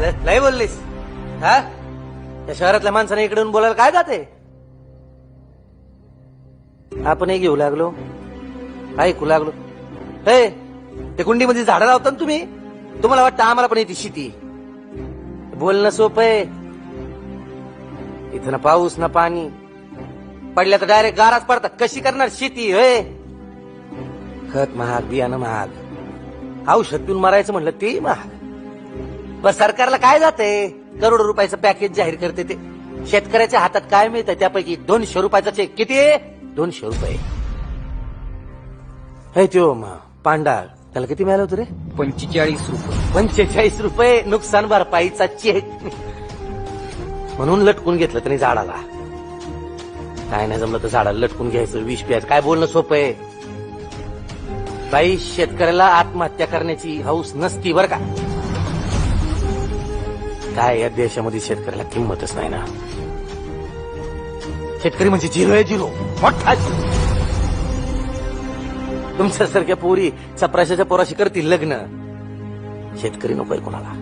झालं लय बोललीस हा या शहरातल्या माणसाने इकडून बोलायला काय जाते आपणही घेऊ लागलो ऐकू लागलो हे ते कुंडीमध्ये झाडं लावता ना तुम्ही तुम्हाला वाटतं आम्हाला पण येते शेती बोलणं सोपं आहे इथं ना पाऊस ना पाणी पडल्या तर डायरेक्ट गाराच पडतात कशी करणार शेती होय खत महाग बियाणं महाग औषध पिऊन मारायचं म्हणलं ते महाग पण सरकारला काय जाते करोड रुपयाचं पॅकेज जाहीर करते ते शेतकऱ्याच्या हातात काय मिळतं त्यापैकी 200 रुपयाचा चेक किती आहे 200 रुपये हे त्यो पांडा त्याला किती मिळालं होतं रे 45 रुपये 45 रुपये नुकसान भरपाईचा चेक म्हणून लटकून घेतलं त्याने झाडाला काय नाही जमलं तर झाडाला लटकून घ्यायचं विष प्यायचं काय बोलणं सोपं आहे बाई शेतकऱ्याला आत्महत्या करण्याची हौस नसती बर का काय या देशामध्ये शेतकऱ्याला किंमतच नाही ना शेतकरी म्हणजे झिरो आहे झिरो मोठा तुमच्यासारख्या पोरी चपराशाच्या पोराशी करतील लग्न शेतकरी नकोय कोणाला